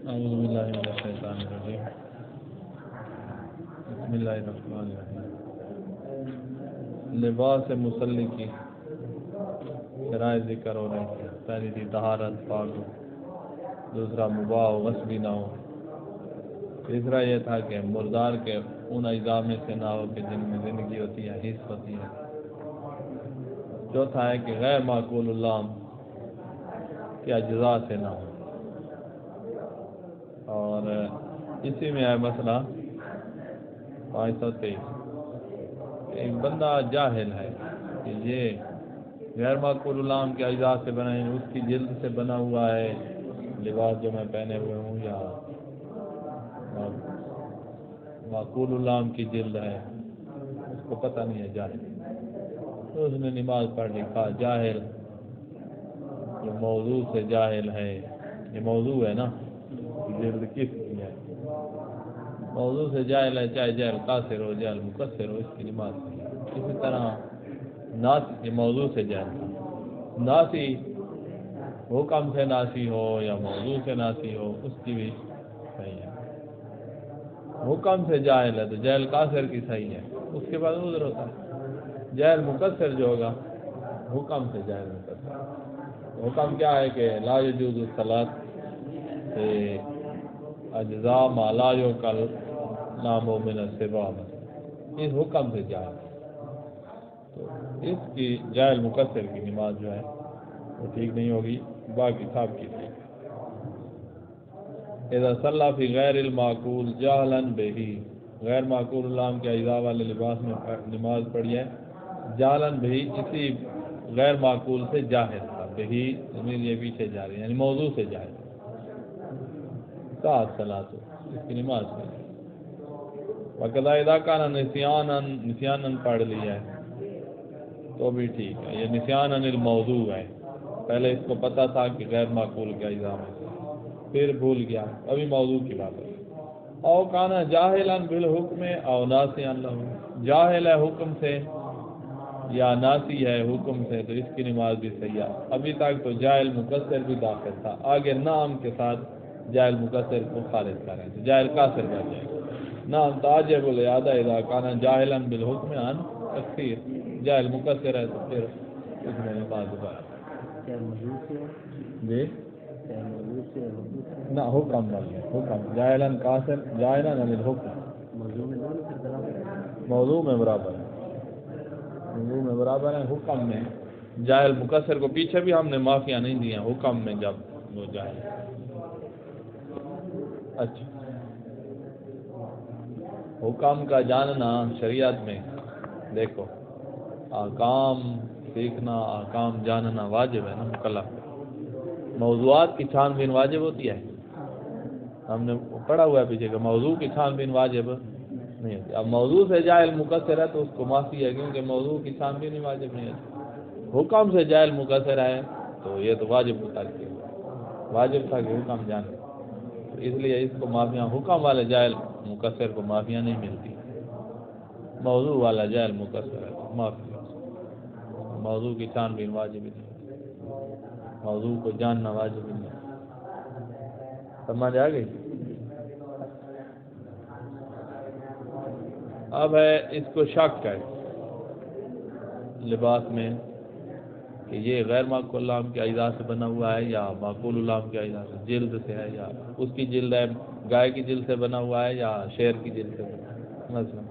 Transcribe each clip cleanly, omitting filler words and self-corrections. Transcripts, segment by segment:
اعوذ باللہ من الشیطان الرجیم بسم اللہ الرحمن الرحیم۔ لباس مصلی کی شرائط ذکر ہو رہی ہیں۔ پہلی تھی طہارت، پاک ہو، دوسرا مباح ہو، غصبی نہ ہو، تیسرا یہ تھا کہ مردار کے ان اجزاء میں سے نہ ہو کہ جن میں زندگی ہوتی ہے، حس ہوتی ہے۔ چوتھا ہے کہ غیر معقول اللام کے اجزاء سے نہ ہو۔ اور اسی میں ہے مسئلہ 523، ایک بندہ جاہل ہے کہ یہ غیر معقول اللام کے اجزاء سے بنا ہے، اس کی جلد سے بنا ہوا ہے لباس جو میں پہنے ہوئے ہوں، یا معقول اللام کی جلد ہے، اس کو پتہ نہیں ہے، جاہل۔ تو اس نے نماز پڑھ لی، کہا جاہل، یہ موضوع سے جاہل ہے، یہ موضوع ہے نا، جلد کس کی ہے، موضوع سے جاہل ہے، چاہے جاہل قاصر ہو، جاہل مقصر ہو، اس کی نماز نہیں ہے۔ اسی طرح ناسی، یہ موضوع سے جاہل تھا، ناسی حکم سے ناسی ہو یا موضوع سے ناسی ہو، اس کی بھی صحیح ہے۔ حکم سے جاہل ہے تو جاہل قاصر کی صحیح ہے، اس کے بعد عذر ہوتا ہے۔ جاہل مقصر جو ہوگا، حکم سے جاہل مقصر، حکم کیا ہے کہ لا یجوز الصلاۃ سے اجزاء ما لا یعقل نام من السباب، اس حکم سے جاہل، تو اس کی جاہل مقصر کی نماز جو ہے وہ ٹھیک نہیں ہوگی، باقی سب کی ٹھیک ہے۔ اذا صلی فی غیر المعقول جہلا بہی، غیر معقول اللام کے اجزاء والے لباس میں نماز پڑھی ہے، جہلا بہی، اسی غیر معقول سے جاہل تھا، بہی ضمیر یہ پیچھے جا رہی ہے، یعنی موضوع سے جاہل، ساتھ صلاۃ، اس کی نماز پڑھی۔ وقضا اذا کان نسیانا پڑھ لی ہے تو بھی ٹھیک ہے، یہ نسیانا الموضوع ہے، پہلے اس کو پتہ تھا کہ غیر معقول کے اجزاء میں سے، پھر بھول گیا، ابھی موضوع کی بات ہے۔ او کانا جاہلا بالحکم او ناسیا لہ، جاہل ہے حکم سے یا ناسی ہے حکم سے، تو اس کی نماز بھی صحیح ہے۔ ابھی تک تو جاہل مقصر بھی داخل تھا، آگے نام کے ساتھ جاہل مقصر کو خارج کریں تو جاہل قاصر بن جائے گا۔ نام تاجب الاعادہ اذا کانا جاہلا بالحکم عن تکفیر، جاہل مقصر ہے تو پھر اس میں نماز دوبارہ جی نہ حکم نہیں ہے، حکم جاہلن قاصر، جاہلن عن الحکم، موضوع میں برابر ہے، موضوع میں برابر ہے، حکم میں جاہل مقصر کو پیچھے بھی ہم نے معافیاں نہیں دی ہیں، حکم میں جب وہ جاہل۔ اچھا، حکم کا جاننا شریعت میں دیکھو، احکام سیکھنا، احکام جاننا واجب ہے نا مکلف۔ موضوعات کی چھان بین واجب ہوتی ہے، ہم نے پڑھا ہوا ہے پیچھے کہ موضوع کی چھان بین واجب نہیں ہوتی۔ اب موضوع سے جاہل مقصر ہے تو اس کو معافی ہے، کیونکہ موضوع کی چھان بین واجب نہیں ہوتی۔ حکم سے جاہل مقصر ہے تو یہ تو واجب متعلق ہے، واجب تھا کہ حکم جانے، اس لیے اس کو معافیاں، حکم والے جاہل مقصر کو معافیاں نہیں ملتی، موضوع والا جاہل مقصر ہے تو معافی، موضوع کی چھان بین واجب نہیں، موضوع کو جاننا واجب نہیں۔ سمجھ آ گئی؟ اب ہے اس کو شک ہے لباس میں کہ یہ غیر معقول اللام کے اجزاء سے بنا ہوا ہے یا معقول اللام کے اجزاء سے، جلد سے ہے یا اس کی جلد ہے، گائے کی جلد سے بنا ہوا ہے یا شیر کی جلد سے بنا ہوا ہے مثلا،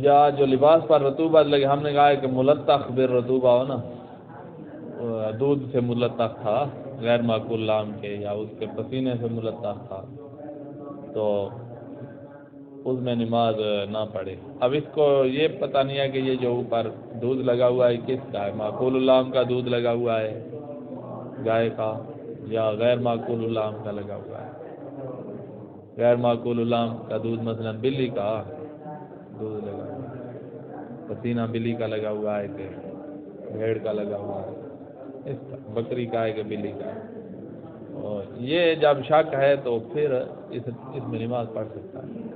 یا جو لباس پر رطوبت لگے، ہم نے کہا ہے کہ ملطخ بالرطوبہ ہو نا، دودھ سے ملطخ تھا غیر معقول اللام کے، یا اس کے پسینے سے ملطخ تھا، تو اس میں نماز نہ پڑھے۔ اب اس کو یہ پتہ نہیں ہے کہ یہ جو اوپر دودھ لگا ہوا ہے کس کا ہے، معقول اللام کا دودھ لگا ہوا ہے گائے کا، یا غیر معقول اللام کا لگا ہوا ہے۔ غیر معقول اللام کا دودھ مثلا بلی کا دودھ لگا ہوا ہے، پسینہ بلی کا لگا ہوا ہے کہ بھیڑ کا لگا ہوا ہے، اس کا بکری کا ہے کہ بلی کا ہے، اور یہ جب شک ہے تو پھر اس میں نماز پڑھ سکتا ہے،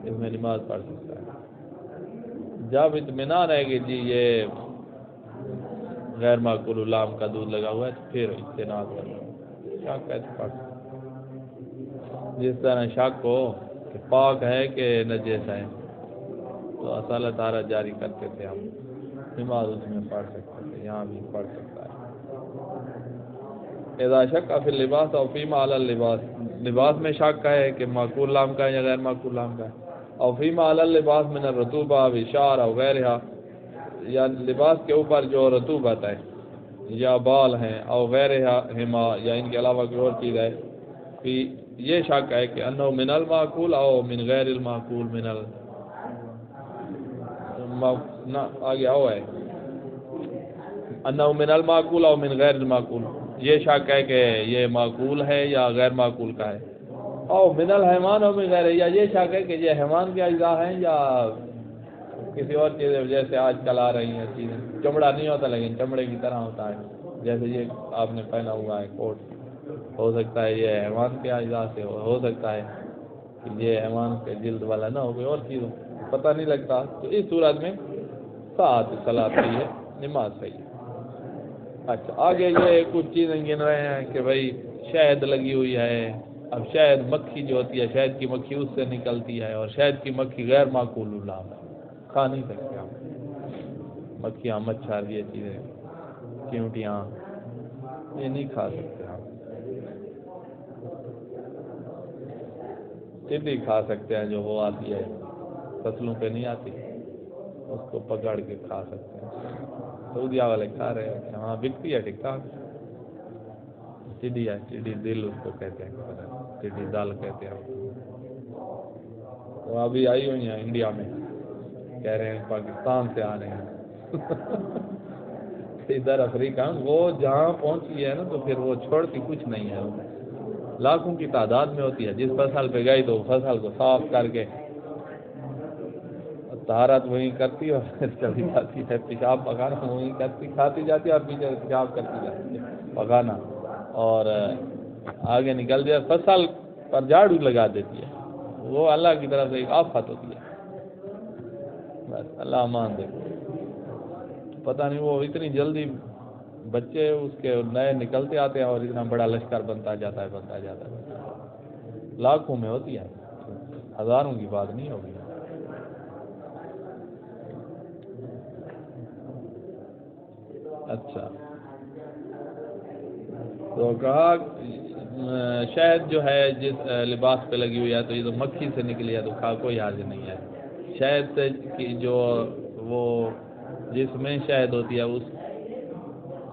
اس میں نماز پڑھ سکتا ہے۔ جب اطمینان ہے کہ جی یہ غیر معقول اللام کا دودھ لگا ہوا ہے تو پھر اجتناب کرنا. شک کیسے پڑھ سکتے؟ جس طرح شک ہو کہ پاک ہے کہ نجس ہے تو اصالت طہارت جاری کرتے تھے ہم، نماز اس میں پڑھ سکتے تھے، یہاں بھی پڑھ سکتا ہے. اذا شک فی اللباس او فیما علی اللباس، لباس میں شک ہے کہ معقول لام کا ہے یا غیر معقول لام کا ہے، او فیما علی اللباس من الرطوبہ وشعر او غیرها، یا لباس کے اوپر جو رطوبت ہے یا بال ہیں، او غیرهما یا ان کے علاوہ کوئی اور چیز ہے، فی یہ شک ہے کہ انه من المعقول او من غیر المعقول من آگے ہوا ہے انه من المعقول او من غیر المعقول، یہ شک ہے کہ یہ معقول ہے یا غیر معقول کا ہے، او من الحیوان او من غیر، یا یہ شک ہے کہ یہ حیوان کے اجزاء ہیں یا کسی اور چیز جیسے آج کل آ رہی ہیں چیزیں، چمڑا نہیں ہوتا لیکن چمڑے کی طرح ہوتا ہے، جیسے یہ آپ نے پہنا ہوا ہے کوٹ، ہو سکتا ہے یہ حیوان کے اجزاء سے ہو سکتا ہے کہ یہ حیوان کے جلد والا نہ ہو، کوئی اور چیز ہو، پتہ نہیں لگتا. تو اس صورت میں ساتھ صلاۃ صحیح ہے، نماز صحیح ہے. اچھا آگے یہ کچھ چیزیں گن رہے ہیں کہ بھائی شہد لگی ہوئی ہے، اب شہد مکھی جو ہوتی ہے شہد کی مکھی اس سے نکلتی ہے، اور شہد کی مکھی غیر معقول اللام ہے، کھا نہیں سکتے ہم، مکھیاں مچھر یہ چیزیں چیونٹیاں یہ نہیں کھا سکتے ہم. چٹی کھا سکتے ہیں جو وہ آتی ہے فصلوں پہ نہیں آتی، اس کو پکڑ کے کھا سکتے ہیں. سعودیہ والے کھا رہے ہیں، ہاں بکتی ہے ٹھیک ٹھاک. چڑی ہے، چڑی دل اس کو کہتے ہیں، چڑی دال کہتے ہیں. وہ ابھی آئی ہوئی ہیں انڈیا میں، کہہ رہے ہیں پاکستان سے آ رہے ہیں ادھر افریقہ. وہ جہاں پہنچی ہے نا تو پھر وہ چھوڑتی کچھ نہیں ہے، لاکھوں کی تعداد میں ہوتی ہے. جس فصل پہ گئی تو فصل کو صاف کر کے طہارت وہیں کرتی اور چلی جاتی ہے، پیشاب پکانا وہیں کرتی، کھاتی جاتی ہے اور پیچھے پیشاب کرتی جاتی ہے پکانا، اور آگے نکل دیا فصل پر جھاڑو لگا دیتی ہے. وہ اللہ کی طرف سے ایک آفت ہوتی ہے، بس اللہ امان دے. پتہ نہیں وہ اتنی جلدی بچے اس کے نئے نکلتے آتے ہیں اور اتنا بڑا لشکر بنتا جاتا ہے. لاکھوں میں ہوتی ہے، ہزاروں کی بات نہیں ہوگی. اچھا تو کہا شہد جو ہے جس لباس پہ لگی ہوئی ہے تو یہ تو مکھی سے نکلی ہے تو کھا کوئی حرج نہیں ہے. شہد سے کی جو وہ جس میں شہد ہوتی ہے اس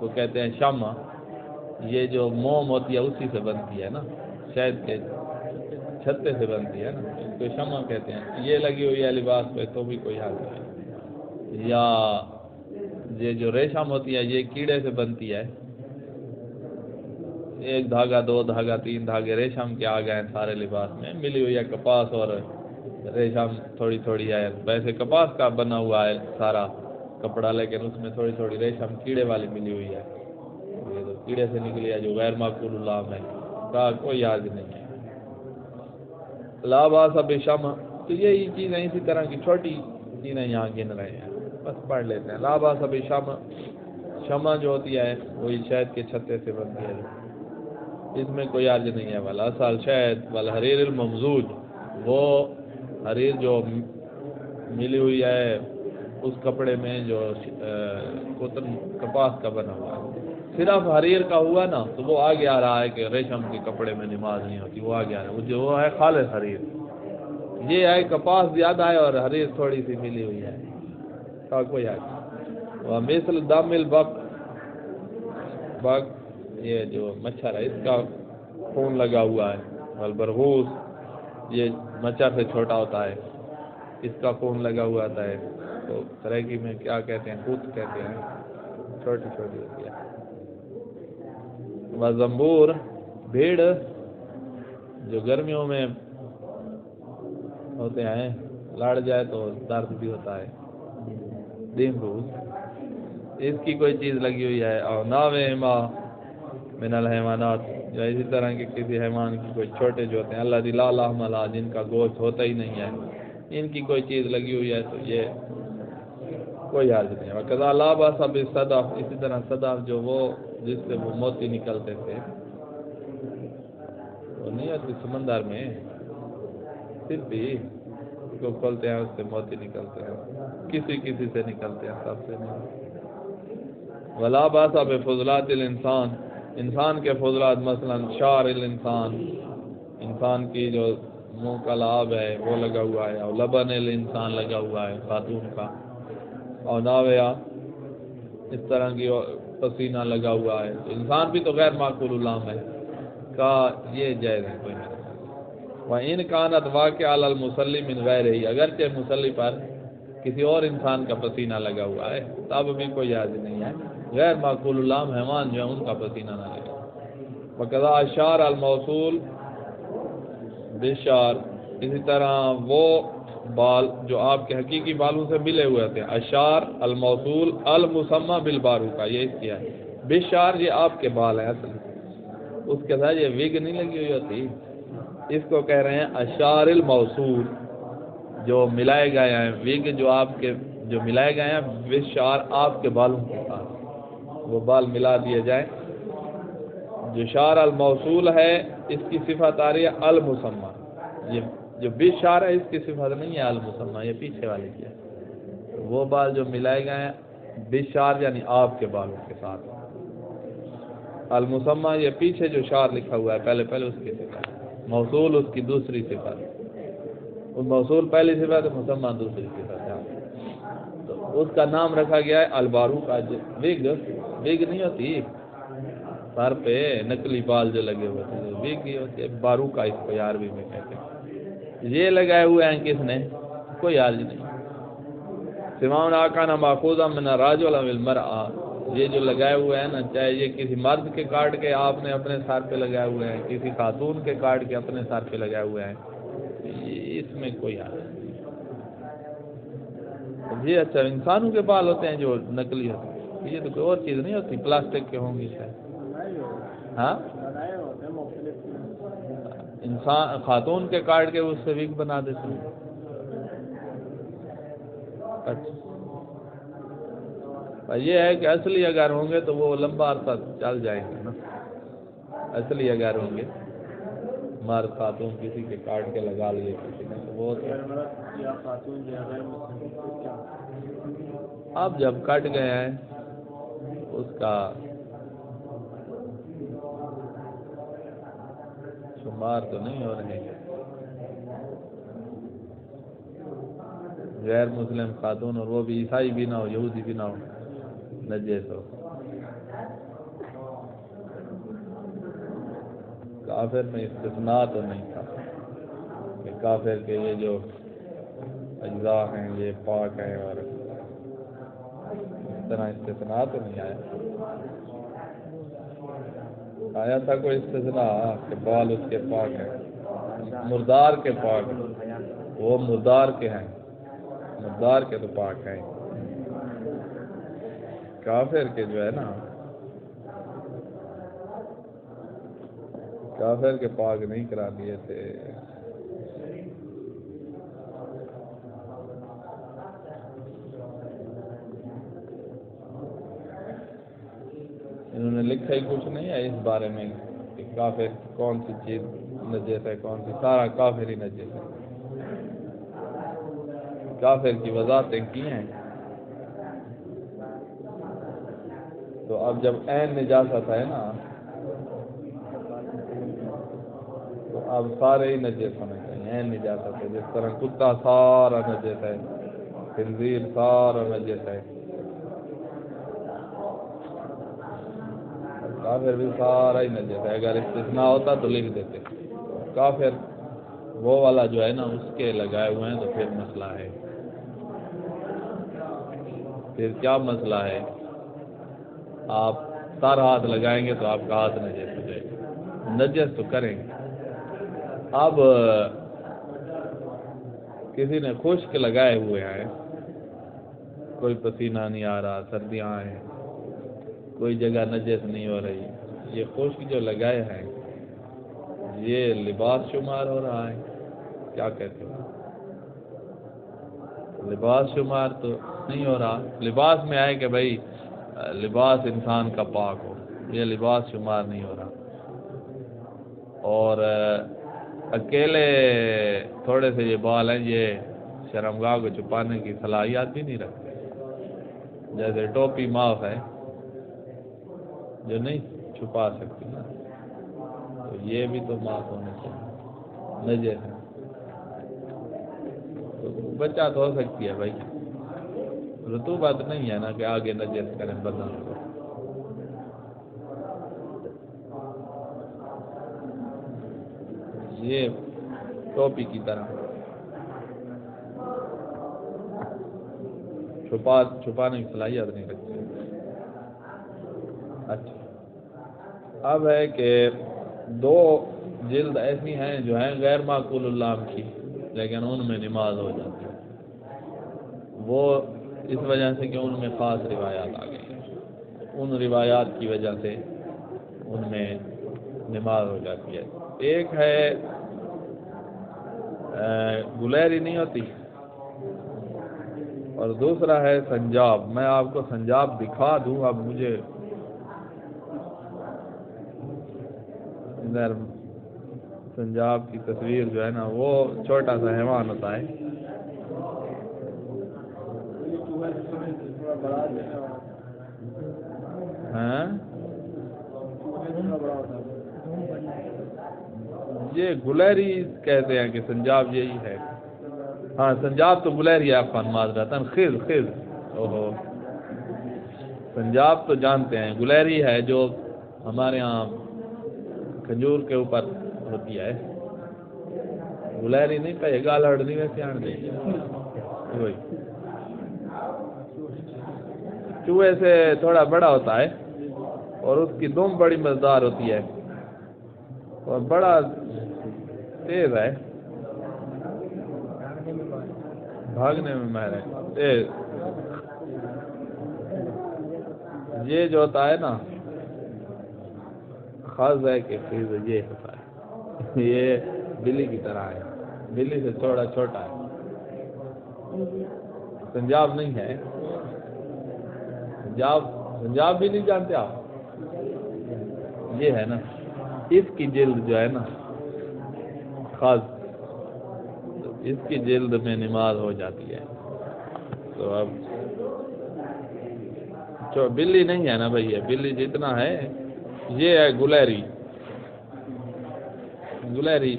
کو کہتے ہیں شمع. یہ جو موم ہوتی ہے اسی سے بنتی ہے نا، شہد کے چھتے سے بنتی ہے نا، اس کو شمع کہتے ہیں. یہ لگی ہوئی ہے لباس پہ تو بھی کوئی حرج نہیں. یا یہ جو ریشم ہوتی ہے یہ کیڑے سے بنتی ہے، ایک دھاگا دو دھاگا تین دھاگے ریشم کے آ گئے ہیں سارے لباس میں. ملی ہوئی ہے کپاس اور ریشم تھوڑی تھوڑی ہے، ویسے کپاس کا بنا ہوا ہے سارا کپڑا لیکن اس میں تھوڑی تھوڑی ریشم کیڑے والی ملی ہوئی ہے. یہ تو کیڑے سے نکلی ہے جو غیر معقول اللام ہے، کا کوئی حرج نہیں ہے. لا باس بشمع، تو یہی چیزیں اسی طرح کی چھوٹی چیزیں یہاں گن رہے ہیں، بس پڑھ لیتے ہیں. لا باس بشمع، شمع جو ہوتی ہے وہی شہد کے چھتے سے بنتی ہے، اس میں کوئی حرج نہیں ہے. والا اصل شہد والحریر الممزوج، وہ حریر جو ملی ہوئی ہے اس کپڑے میں جو قطن کپاس کا بنا ہوا ہے. صرف حریر کا ہوا نا تو وہ آگے آ رہا ہے کہ ریشم کے کپڑے میں نماز نہیں ہوتی، وہ آگے آ رہا ہے. جو وہ ہے خالص حریر، یہ ہے کپاس زیادہ ہے اور حریر تھوڑی سی ملی ہوئی ہے، کا کوئی حرج. مثل دم البق، بق یہ جو مچھر ہے اس کا خون لگا ہوا ہے. البرغوث یہ مچھر سے چھوٹا ہوتا ہے، اس کا خون لگا ہوا آتا ہے. تو سرائکی میں کیا کہتے ہیں، خود کہتے ہیں، چھوٹی چھوٹی ہوتی ہے. زمبور، بھیڑ جو گرمیوں میں ہوتے ہیں لڑ جائے تو درد بھی ہوتا ہے. دیم روز اس کی کوئی چیز لگی ہوئی ہے. اور ناوہما من الحیوانات، جو اسی طرح کے کسی حیوان کی کوئی چھوٹے جو ہوتے ہیں اللہ دی لا لحم لها، جن کا گوشت ہوتا ہی نہیں ہے، ان کی کوئی چیز لگی ہوئی ہے تو یہ کوئی حرج نہیں ہے. وَكَذَا لَا بَأْسَ بِالصَّدَف، اسی طرح صدف جو وہ جس سے وہ موتی نکلتے تھے، وہ نہیں ہوتی سمندر میں صرفی کو کھولتے ہیں اس سے موتی نکلتے ہیں، کسی سے نکلتے ہیں، سب سے نہیں. وَلَا بَأْسَ بِفُضْلَاتِ الْإِنسان، انسان کے فضلات، مثلا شعر الانسان، انسان کی جو منہ کا لعاب ہے وہ لگا ہوا ہے، اور لبن الانسان لگا ہوا ہے خاتون کا، اور ناویا اس طرح کی پسینہ لگا ہوا ہے، تو انسان بھی تو غیر معقول اللام ہے کا یہ جائز ہے کوئی نہیں. وَإِنْ كَانَتْ وَاقِعَةً عَلَى الْمُصَلِّ مِنْ غَيْرِهِ، اگرچہ مصلی پر کسی اور انسان کا پسینہ لگا ہوا ہے تب بھی کوئی حرج نہیں ہے، غیر معقول اللام حیوان جو ہے ان کا پسینہ نہ لگے. وَكَذَا الشَّعْرُ الْمَوْصُولُ بِالشَّعْرِ، اسی طرح وہ بال جو آپ کے حقیقی بالوں سے ملے ہوئے تھے، اشعار الموصول المسمى بالبارو کا، یہ اس کیا ہے بالشعر، یہ آپ کے بال ہیں اصل، اس کے ساتھ یہ وگ نہیں لگی ہوئی ہوتی، اس کو کہہ رہے ہیں اشعار الموصول، جو ملائے گئے ہیں وگ جو آپ کے جو ملائے گئے ہیں بالشعر آپ کے بالوں کے ساتھ، وہ بال ملا دیے جائیں. جو شعر الموصول ہے اس کی صفت آ رہی ہے المسمى، یہ جو بالشعر ہے اس کی صفت نہیں ہے المسمى، یہ پیچھے والے کی ہے. وہ بال جو ملائے گئے ہیں بالشعر یعنی آپ کے بالوں کے ساتھ، المسمى یہ پیچھے جو شعر لکھا ہوا ہے پہلے اس کی صفت، موصول اس کی دوسری صفت، موصول پہلی صفت، مسمى دوسری صفت ہے. تو اس کا نام رکھا گیا ہے البارو کا. وگ نہیں ہوتی سر پہ نقلی بال جو لگے ہوئے تھے، وگ ہی ہوتی ہے، بارو کا اس کو عربی میں کہتے ہیں. یہ لگائے ہوئے ہیں کس نے؟ کوئی حرج نہیں. سماؤن آکانا ماخوذا من الرجل او المرأة، یہ جو لگائے ہوئے ہیں نا، چاہے یہ کسی مرد کے کاٹ کے آپ نے اپنے سر پہ لگائے ہوئے ہیں، کسی خاتون کے کاٹ کے اپنے سر پہ لگائے ہوئے ہیں، اس میں کوئی حرج نہیں. یہ اچھا انسانوں کے بال ہوتے ہیں جو نقلی ہوتے ہیں، یہ تو کوئی اور چیز نہیں ہوتی، پلاسٹک کے ہوں گے شاید. ہاں انسان خاتون کے کاٹ کے اس سے وگ بنا دیتے ہیں. اچھا یہ ہے کہ اصلی اگر ہوں گے تو وہ لمبا عرصہ چل جائیں گے نا، اصلی اگر ہوں گے مرد خاتون کسی کے کاٹ کے لگا لیے کسی نے تو وہ اب جب کٹ گئے ہیں اس کا شمار تو نہیں ہو رہے. غیر مسلم خاتون اور وہ بھی عیسائی بھی نہ ہو، یہودی بھی نہ ہو، نجس ہو. کافر میں استثناء تو نہیں تھا کہ کافر کے یہ جو اجزاء ہیں یہ پاک ہیں، اور اس طرح استثناء تو نہیں آیا تھا کوئی استثناء کہ بال اس کے پاک ہیں، مردار کے پاک ہیں، وہ مردار کے ہیں، مردار کے تو پاک ہیں. کافر کے جو ہے نا، کافر کے پاک نہیں کرا دیے تھے. انہوں نے لکھا ہی کچھ نہیں ہے اس بارے میں کہ کافر کون سی چیز نجس ہے کون سی، سارا کافر ہی نجس ہے. کافر کی وضاحتیں کی ہیں. تو اب جب عین نجاست ہے نا تو اب سارے ہی نجس ہونے چاہیے. عین نجاست ہے، جس طرح کتا سارا نجس ہے، خنزیر سارا نجس ہے، کافر بھی سارا ہی نجس ہے. اگر استثناء ہوتا تو لکھ دیتے. کافر وہ والا جو ہے نا اس کے لگائے ہوئے ہیں تو پھر مسئلہ ہے. پھر کیا مسئلہ ہے؟ آپ سر ہاتھ لگائیں گے تو آپ کا ہاتھ نجس ہو جائے گا، نجس تو کریں گے. اب کسی نے خشک لگائے ہوئے ہیں، کوئی پسینہ نہیں آ رہا، سردیاں ہیں، کوئی جگہ نجس نہیں ہو رہی، یہ خشک جو لگائے ہیں یہ لباس شمار ہو رہا ہے؟ کیا کہتے ہیں؟ لباس شمار تو نہیں ہو رہا. لباس میں آئے کہ بھائی لباس انسان کا پاک ہو، یہ لباس شمار نہیں ہو رہا. اور اکیلے تھوڑے سے یہ بال ہیں، یہ شرمگاہ کو چھپانے کی صلاحیت بھی نہیں رکھتے. جیسے ٹوپی معاف ہے جو نہیں چھپا سکتی نا، تو یہ بھی تو معاف ہونے چاہیے. نجس ہے تو بچت ہو سکتی ہے بھائی، رطوبت نہیں ہے نا کہ آگے نجس کریں بدن کو. یہ ٹوپی کی طرح چھپانے کی صلاحیت نہیں رکھتی. اچھا، اب ہے کہ دو جلد ایسی ہیں جو ہیں غیر معقول اللام کی، لیکن ان میں نماز ہو جاتی ہے. وہ اس وجہ سے کہ ان میں خاص روایات آ گئی ہیں، ان روایات کی وجہ سے ان میں نماز ہو جاتی ہے. ایک ہے گلیری نہیں ہوتی، اور دوسرا ہے سنجاب. میں آپ کو سنجاب دکھا دوں. اب مجھے ادھر سنجاب کی تصویر جو ہے نا، وہ چھوٹا سا حیوان ہوتا ہے. ہاں یہ گلیری کہتے ہیں کہ سنجاب یہی ہے. ہاں سنجاب تو گلیری ہے، عفان معذرت. خض اوہو، سنجاب تو جانتے ہیں، گلیری ہے جو ہمارے ہاں کھجور کے اوپر ہوتی ہے. گلیری نہیں کہے گا، لڑنی میں سیاح دے وہی چوہے سے تھوڑا بڑا ہوتا ہے، اور اس کی دم بڑی مزیدار ہوتی ہے، اور بڑا تیز ہے، بھاگنے میں ماہر ہے. یہ جو ہوتا ہے نا خاص ہے کہ خیز یہ ہوتا ہے، یہ بلی کی طرح ہے، بلی سے تھوڑا چھوٹا ہے. سنجاب نہیں ہے. سنجاب بھی نہیں جانتے آپ. یہ ہے نا، اس کی جلد جو ہے نا خاص، اس کی جلد میں نماز ہو جاتی ہے. تو اب بلی نہیں ہے نا بھائی، یہ بلی جتنا ہے یہ ہے گلیری. گلیری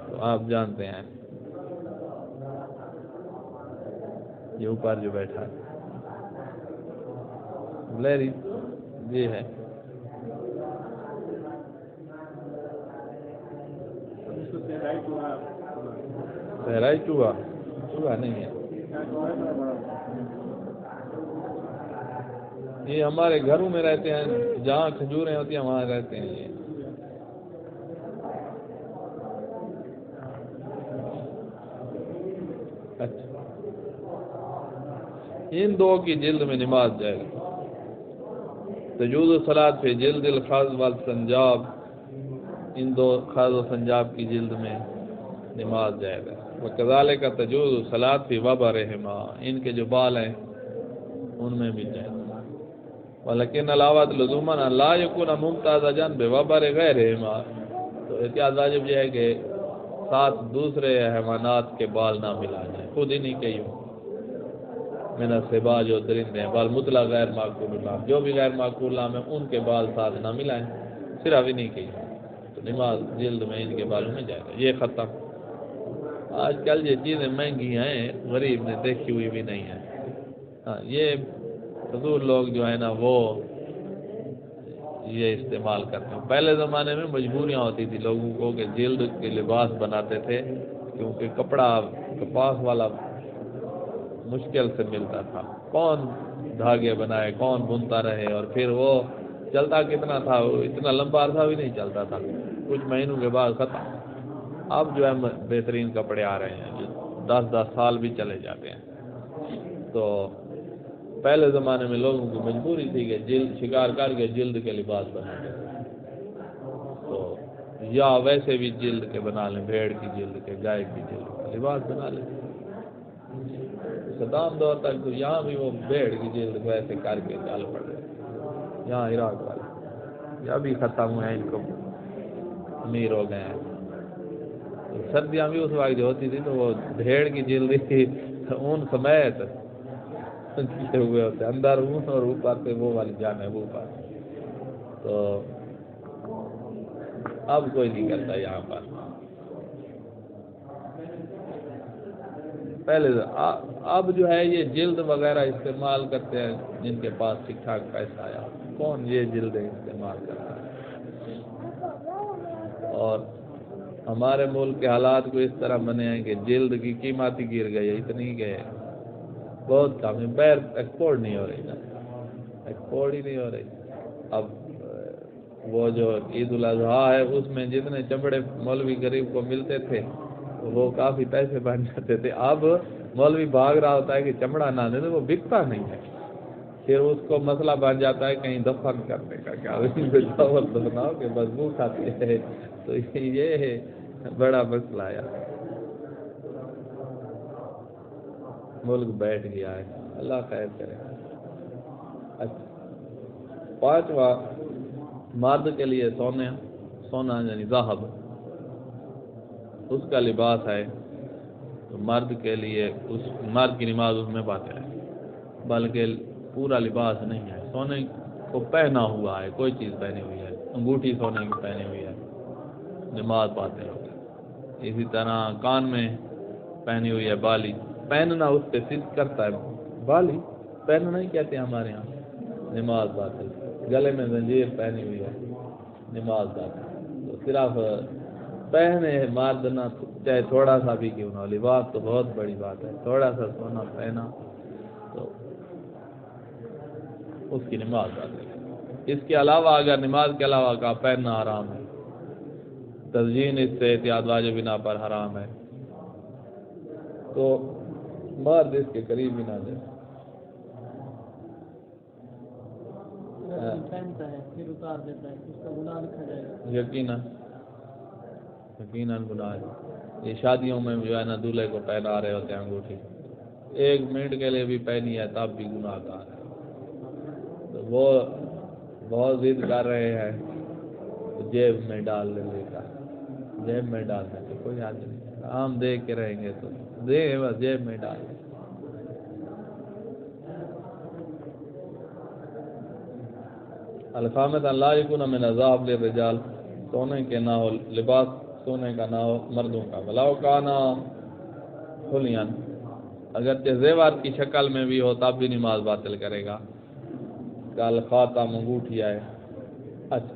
تو آپ جانتے ہیں، یہ اوپر جو بیٹھا ہے گلیری یہ ہے. صحرائی چوہا نہیں ہے. یہ ہمارے گھروں میں رہتے ہیں، جہاں کھجوریں ہوتی ہیں وہاں رہتے ہیں. یہ اچھا، ان دو کی جلد میں نماز جائے گی. تجوز الصلاۃ فی جلد الخز والسنجاب، ان دو خز و سنجاب کی جلد میں نماز جائے گا. وکذالک تجوز الصلاۃ فی وبرہما، ان کے جو بال ہیں ان میں بھی جائے گا. ولیکن علاوہ لزوما لا یکون ممتازا بوبر غیرہما، تو احتیاط واجب یہ ہے کہ ساتھ دوسرے حیوانات کے بال نہ ملا جائیں. خود ہی نہیں کہیوں من السباع، جو درندے ہیں، بال مطلق غیر معقول اللہ، جو بھی غیر معقول اللہ میں ان کے بال ساتھ نہ ملائیں. صرف ہی نہیں کہیوں تو نماز جلد میں ان کے بالوں میں جائے گا. یہ ختم. آج کل یہ چیزیں مہنگی ہیں، غریب نے دیکھی ہوئی بھی نہیں ہے. ہاں یہ فضول لوگ جو ہے نا وہ یہ استعمال کرتے ہیں. پہلے زمانے میں مجبوریاں ہوتی تھی لوگوں کو کہ جلد کے لباس بناتے تھے، کیونکہ کپڑا کپاس والا مشکل سے ملتا تھا. کون دھاگے بنائے، کون بنتا رہے، اور پھر وہ چلتا کتنا تھا، وہ اتنا لمبا عرصہ بھی نہیں چلتا تھا، کچھ مہینوں کے بعد ختم. اب جو ہے بہترین کپڑے آ رہے ہیں جو 10 سال بھی چلے جاتے ہیں. تو پہلے زمانے میں لوگوں کی مجبوری تھی کہ جلد شکار کر کے جلد کے لباس بناتے تھے. تو یا ویسے بھی جلد کے بنا لیں، بھیڑ کی جلد کے، گائے کی جلد کا لباس بنا لیں. صدام دور تک تو یہاں بھی وہ بھیڑ کی جلد ویسے کر کے چل پڑے، یہاں عراق والے یہ بھی ختم ہوئے ہیں، ان کو امیر ہو گئے ہیں۔ سردیاں بھی اس وقت جو ہوتی تھی تو وہ بھیڑ کی جلد تھی اون سمیت کیے ہوئے ہوتے، اندر اون اور اوپر پہ وہ والی جانب اوپر۔ تو اب کوئی نہیں کرتا یہاں پر، پہلے اب جو ہے یہ جلد وغیرہ استعمال کرتے ہیں جن کے پاس ٹھیک ٹھاک پیسہ آیا، کون یہ جلدیں استعمال کرتا ہے؟ اور ہمارے ملک کے حالات کو اس طرح بنے ہیں کہ جلد کی قیمت ہی گر گئی ہے، اتنی کہ بہت کم ہے، بیر ایکسپورٹ نہیں ہو رہی نا، ایکسپورٹ ہی نہیں ہو رہی۔ اب وہ جو عید الاضحیٰ ہے اس میں جتنے چمڑے مولوی غریب کو ملتے تھے وہ کافی پیسے بن جاتے تھے، اب مولوی بھاگ رہا ہوتا ہے کہ چمڑا نہ دے تو وہ بکتا نہیں ہے، پھر اس کو مسئلہ بن جاتا ہے کہیں دفن کرنے کا، کیا چاول دفناؤ کہ بدبو کھاتی ہے، تو یہ ہے بڑا مسئلہ ہے، ملک بیٹھ گیا ہے، اللہ خیر کرے۔ اچھا، پانچواں، مرد کے لیے سونا یعنی ذہب اس کا لباس ہے، تو مرد کے لیے اس مرد کی نماز اس میں باطل ہے، بلکہ پورا لباس نہیں ہے، سونے کو پہنا ہوا ہے، کوئی چیز پہنی ہوئی ہے، انگوٹھی سونے کی پہنی ہوئی ہے، نماز باطل ہو گئی۔ اسی طرح کان میں پہنی ہوئی ہے بالی، پہننا اس پہ صدق کرتا ہے، بالی پہننا نہیں کہتے ہمارے یہاں، نماز باطل۔ گلے میں زنجیر پہنی ہوئی ہے، نماز باطل۔ تو صرف پہنے مرد نہ چاہے تھوڑا سا بھی کیوں نہ ہو، لباس تو بہت بڑی بات ہے، تھوڑا سا سونا پہنا تو اس کی نماز باطل ہے۔ اس کے علاوہ اگر نماز کے علاوہ کا پہننا حرام ہے، تزیین اس سے احتیاط واجب بنا پر حرام ہے، تو مرد اس کے قریب ہی نہ جائے۔ پہنتا ہے پھر اتار دیتا ہے، اس کا گناہ لکھا جائے گا؟ یقیناً گناہ ہے۔ یہ شادیوں میں جو ہے نا دولہے کو پہنا رہے ہوتے ہیں انگوٹھی، 1 منٹ کے لیے بھی پہنی ہے تب بھی گناہ گار ہے۔ تو وہ بہت ضد کر رہے ہیں جیب میں ڈال لے گا، جیب میں ڈالنے سے کوئی حاجت نہیں، ہم دیکھ کے رہیں گے تو دے بس جیب میں ڈال۔ الخامس اللہ یکون من الذهب للرجال، سونے کے نہ ہو لباس، سونے کا نہ ہو مردوں کا، ولو کانا حلیا، اگر زیور کی شکل میں بھی ہو تب بھی نماز باطل کرے گا، کل خاتم انگوٹھی ہے۔ اچھا،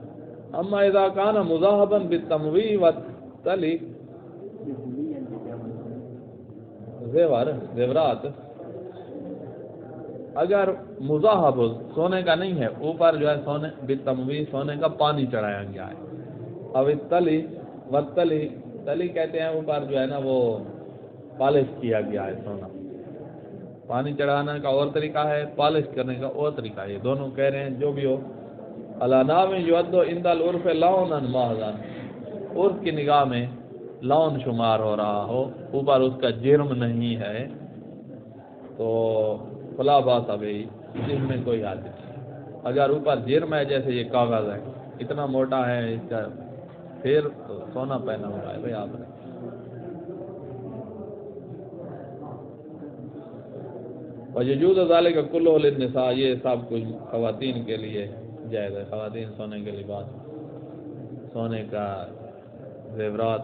اما اذا کان مذاہبا بالتموی والتلی، زیورات اگر مذاہب سونے کا نہیں ہے، اوپر جو ہے سونے بالتموی سونے کا پانی چڑھایا گیا ہے، اب تلی والتلی، تلی کہتے ہیں اوپر جو ہے نا وہ پالش کیا گیا ہے سونا، پانی چڑھانے کا اور طریقہ ہے، پالش کرنے کا اور طریقہ ہے، یہ دونوں کہہ رہے ہیں جو بھی ہو، علانا میں یعد عند العرف لونا محضا، عرف کی نگاہ میں لون شمار ہو رہا ہو، اوپر اس کا جرم نہیں ہے تو فلا باس ابھی اس میں کوئی حاجت نہیں، اگر اوپر جرم ہے جیسے یہ کاغذ ہے اتنا موٹا ہے اس کا، پھر تو سونا پہنا ہوا ہے بھائی آپ نے۔ وجوز ذالک کلہ للنساء، یہ سب کچھ خواتین کے لیے جائز ہے، خواتین سونے کے لباس، سونے کا زیورات،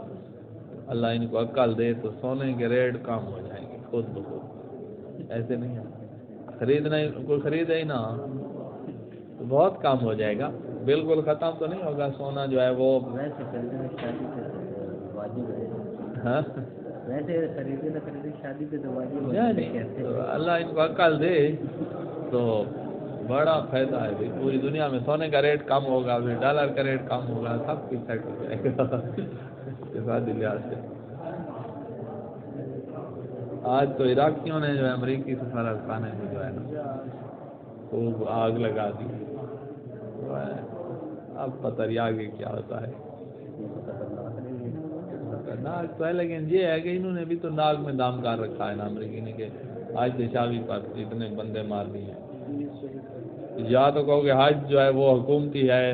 اللہ ان کو عقل دے تو سونے کے ریٹ کم ہو جائیں گے خود بخود، ایسے نہیں ہے خریدنا، کوئی خریدے ہی نہ تو بہت کم ہو جائے گا، بالکل ختم تو نہیں ہوگا سونا جو ہے وہ، ویسے واجب ہے، ہاں ویسے خریدے نہ خریدے شادی پہ تو واجب یعنی اللہ ان کو عقل دے تو بڑا فائدہ ہے بھائی، پوری دنیا میں سونے کا ریٹ کم ہوگا، پھر ڈالر کا ریٹ کم ہوگا، سب کچھ سیٹ ہو جائے گا اقتصادی لحاظ سے۔ آج تو عراقیوں نے جو ہے امریکی سفارت خانے کو جو ہے نا خوب آگ لگا دی، اب پتہ نہیں آگے کیا ہوتا ہے، ناک تو ہے لیکن یہ ہے کہ انہوں نے بھی تو ناک میں دام کر رکھا ہے نا امریکی نے کہ حج تشابی پر اتنے بندے مار دیے ہیں. یا تو کہو کہ حج جو ہے وہ حکومتی ہے،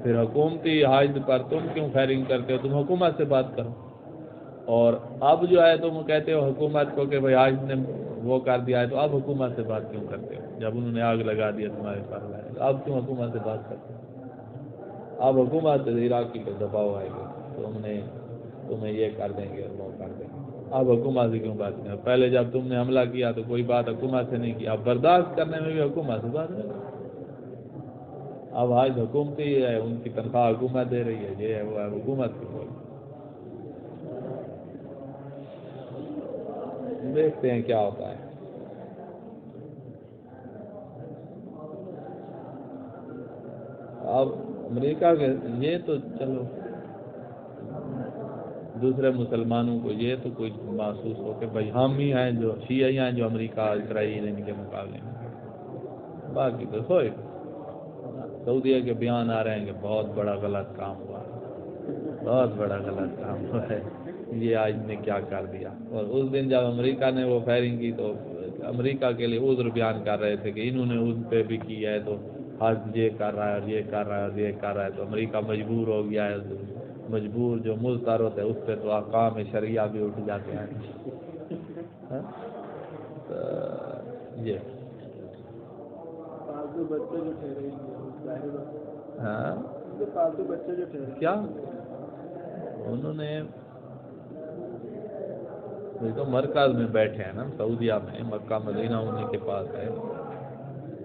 پھر حکومتی حج پر تم کیوں فائرنگ کرتے ہو؟ تم حکومت سے بات کرو. اور اب جو ہے تم کہتے ہو حکومت کو کہ بھائی حج نے وہ کر دیا ہے، تو اب حکومت سے بات کیوں کرتے ہو جب انہوں نے آگ لگا دیا تمہارے پر؟ اب کیوں حکومت سے بات کرتے ہو؟ اب حکومت عراقی کو دباؤ آئے گا، تمہیں یہ کر دیں گے اور وہ کر دیں گے. اب حکومت سے کیوں بات کریں؟ پہلے جب تم نے حملہ کیا تو کوئی بات حکومت سے نہیں کی، اب برداشت کرنے میں بھی حکومت سے بات کریں. اب حج حکومتی ہے، ان کی تنخواہ حکومت دے رہی ہے، یہ ہے وہ ہے، حکومت کی بول. دیکھتے ہیں کیا ہوتا ہے. اب امریکہ کے یہ تو چلو دوسرے مسلمانوں کو یہ تو کوئی محسوس ہو کہ بھائی ہم ہی ہیں جو شیعہ ہیں جو امریکہ اسرائیل ان کے مقابلے میں. باقی تو سوئے سعودیہ کے بیان آ رہے ہیں کہ بہت بڑا غلط کام ہوا، بہت بڑا غلط کام ہوا ہے، یہ آج نے کیا کر دیا. اور اس دن جب امریکہ نے وہ فائرنگ کی تو امریکہ کے لیے عذر بیان کر رہے تھے کہ انہوں نے ان پہ بھی کی ہے، تو حج یہ کر رہا ہے اور یہ کر رہا ہے اور یہ کر رہا ہے، تو امریکہ مجبور ہو گیا ہے. مجبور جو مضطر ہوتا ہے اس پہ تو احکام شریعہ بھی اٹھ جاتے ہیں. یہ پالتو بچے جو ٹھہرے ہاں پالتو بچے جو ٹھہرے کیا انہوں نے تو مرکز میں بیٹھے ہیں نا سعودیہ میں، مکہ مدینہ انہیں کے پاس ہے،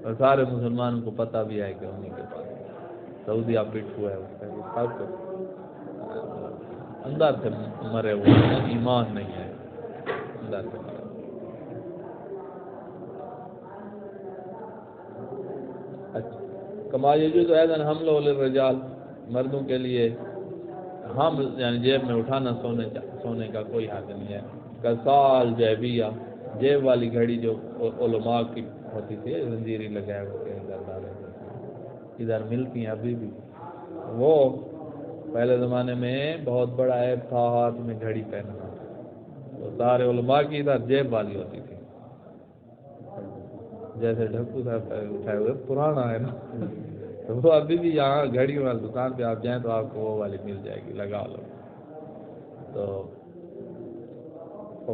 اور سارے مسلمانوں کو پتہ بھی ہے کہ انہیں کے پاس سعودیہ پٹ ہوا ہے. اس کا سب کو اندر سے مرے ہوئے ہیں، ایمان نہیں ہے اندر سے مرے. اچھا کما یجوز ایضا حمل للرجال، مردوں کے لیے ہم یعنی جیب میں اٹھانا سونے کا کوئی حق نہیں ہے. کسال جیبیہ، جیب والی گھڑی جو علماء کی ہوتی تھی، زنجیری لگائے ہوتے ہیں ادھر ملتی ہیں ابھی بھی. وہ پہلے زمانے میں بہت بڑا عیب تھا ہاتھ میں گھڑی پہننا، تو سارے علماء کی ادھر جیب والی ہوتی تھی. جیسے ڈھکو صاحب اٹھائے ہوئے پرانا ہے نا، تو وہ ابھی بھی یہاں گھڑی والی دکان پہ آپ جائیں تو آپ کو وہ والی مل جائے گی، لگا لو. تو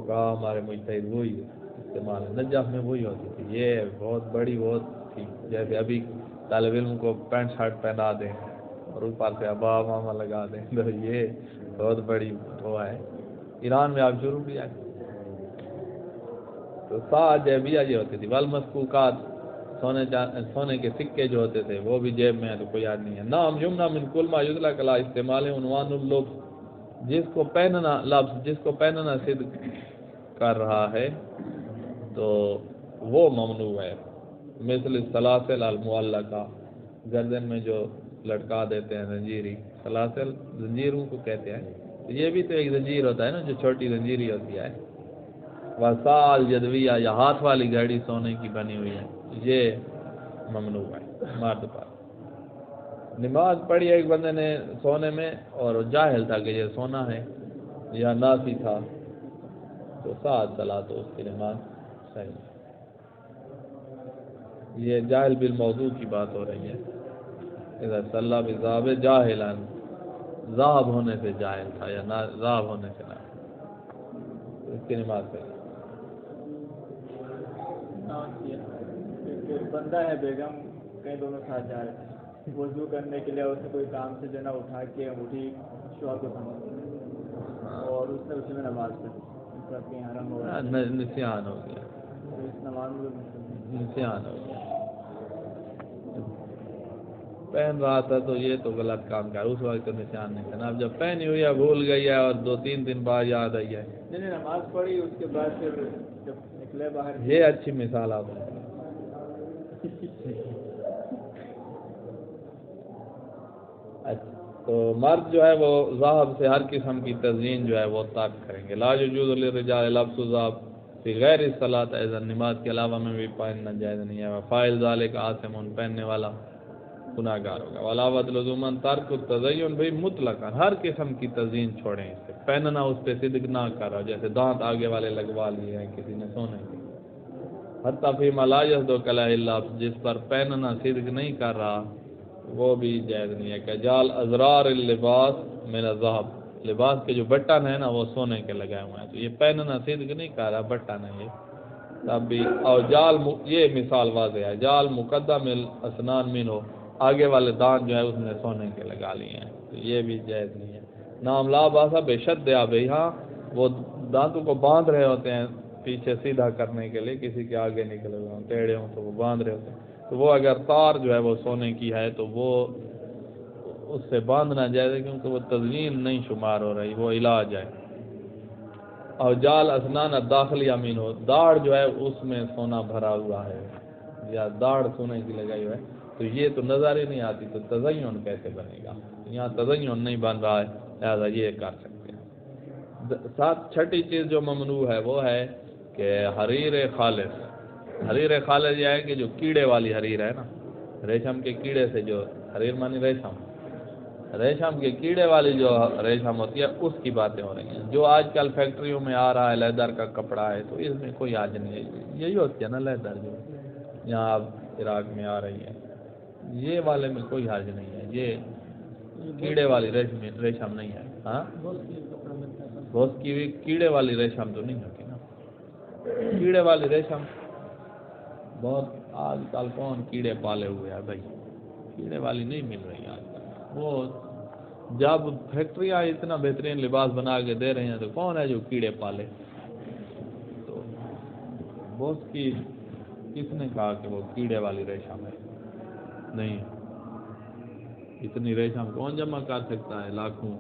کہا ہمارے مجتہد وہی استعمال ہے. نجف میں وہی ہوتی تھی، یہ بہت بڑی بہت تھی. جیسے ابھی طالب علم کو پینٹ شرٹ پہنا دیں اور اوپر سے ابا ماما لگا دیں، تو یہ بہت بڑی وہ ہے. ایران میں آپ شروع کیا تو جیبیہ یہ ہوتی تھی. والمسکوکات، سونے کے سکے جو ہوتے تھے وہ بھی جیب میں ہے تو کوئی یاد نہیں ہے. نام یمنا من کل ما یطلق علی استعمال عنوان اللبس، جس کو پہننا صدق کر رہا ہے تو وہ ممنوع ہے. مثل السلاسل المعلقہ، گردن میں جو لٹکا دیتے ہیں زنجیری، سلاسل زنجیروں کو کہتے ہیں. یہ بھی تو ایک زنجیر ہوتا ہے نا جو چھوٹی زنجیری ہوتی ہے. وسال جدویہ، یا ہاتھ والی گھڑی سونے کی بنی ہوئی ہے، یہ ممنوع ہے مرد پر. نماز پڑھی ایک بندے نے سونے میں اور جاہل تھا کہ یہ سونا ہے یا ناسی تھا، تو ساتھ صلاح تو اس کی نماز صحیح. یہ جاہل بالموضوع کی بات ہو رہی ہے. اذا صلی بذاب جاہلا، ذاب ہونے سے جاہل تھا یا ذاب ہونے سے نہ، اس کی نماز صحیح. ایک بندہ ہے بیگم کہیں دونوں ساتھ جا رہے تھے وضو کرنے کے لیے، اس نے کوئی کام سے جو نا اٹھا کے انگوٹھی شوہر کو سمجھ اور اس نے اسی میں نماز پڑھی. حرم ہو گیا، نسیان ہو گیا، اس نماز میں نسیان ہو گیا. پہن رہا تھا تو یہ تو غلط کام کر، اس وقت تو نشان نہیں تھا نا. اب جب پہنی ہوئی ہے بھول گئی ہے اور 2-3 دن بعد یاد آئی ہے. نہیں نماز پڑھی اس کے بعد پھر جب نکلے باہر. یہ اچھی مثال آپ نے. تو مرد جو ہے وہ ذهب سے ہر قسم کی تزئین جو ہے وہ ترک کریں گے. لا يجوز للرجال لبس الذهب فی غیر الصلاۃ، ایضا نماز کے علاوہ میں بھی پہننا جائز نہیں ہے. فاعل ذلک آثم، پہننے والا گناہ گار ہوگا. ولا بدلزمن ترک التزین بھائی مطلق ہر قسم کی تزئین چھوڑیں اس سے. پہننا اس پہ صدق نہ کرو، جیسے دانت آگے والے لگوا لیے ہیں کسی نے سونے کے. حتیٰ فی ملاجز دو کلا اللہ، جس پر پہننا صدق نہیں کر رہا وہ بھی جائز نہیں ہے. کہ جال ازرار اللباس من الذهب، لباس کے جو بٹن ہیں نا وہ سونے کے لگائے ہوئے ہیں، تو یہ پہننا صدق نہیں کر رہا، بٹن ہے یہ تب بھی. اور جال یہ مثال واضح ہے، جال مقدم الاسنان من ہو، آگے والے دانت جو ہے اس نے سونے کے لگا لیے ہیں، تو یہ بھی جائز نہیں ہے. نام لا باسا بے شد دیا بھائی، ہاں وہ دانتوں کو باندھ رہے ہوتے ہیں پیچھے سیدھا کرنے کے لیے، کسی کے آگے نکلے ہوئے ہوں ٹیڑھے ہوں تو وہ باندھ رہے ہوتے ہیں، تو وہ اگر تار جو ہے وہ سونے کی ہے تو وہ اس سے باندھنا جائز ہے، کیونکہ وہ تزئین نہیں شمار ہو رہی، وہ علاج ہے. اور جال اسنان داخلی امین ہو، داڑھ جو ہے اس میں سونا بھرا ہوا ہے یا داڑھ سونے کی لگائی ہوا ہے، تو یہ تو نظر ہی نہیں آتی، تو تزئین کیسے بنے گا؟ یہاں تزئین نہیں بن رہا ہے، لہٰذا یہ کر سکتے ہیں. ساتھ چھٹی چیز جو ممنوع ہے وہ ہے کہ حریر خالص. حریر خالص یہ ہے کہ جو کیڑے والی حریر ہے نا، ریشم کے کیڑے سے جو حریر مانی ریشم کے کیڑے والی جو ریشم ہوتی ہے اس کی باتیں ہو رہی ہیں. جو آج کل فیکٹریوں میں آ رہا ہے لیدر کا کپڑا ہے، تو اس میں کوئی حرج نہیں ہے، یہی ہوتی ہے نا لیدر جو یہاں اب عراق میں آ رہی ہے، یہ والے میں کوئی حرج نہیں ہے، یہ کیڑے والی ریشم نہیں ہے. ہاں بہت کی کیڑے والی ریشم تو نہیں ہوتی نا، کیڑے والی ریشم بہت آج کل کون کیڑے پالے ہوئے ہیں بھائی، کیڑے والی نہیں مل رہی آج کل. وہ جب فیکٹریاں اتنا بہترین لباس بنا کے دے رہے ہیں تو کون ہے جو کیڑے پالے؟ تو بہت کی کس نے کہا کہ وہ کیڑے والی ریشم ہے؟ نہیں، اتنی ریشم کون جمع کر سکتا ہے؟ لاکھوں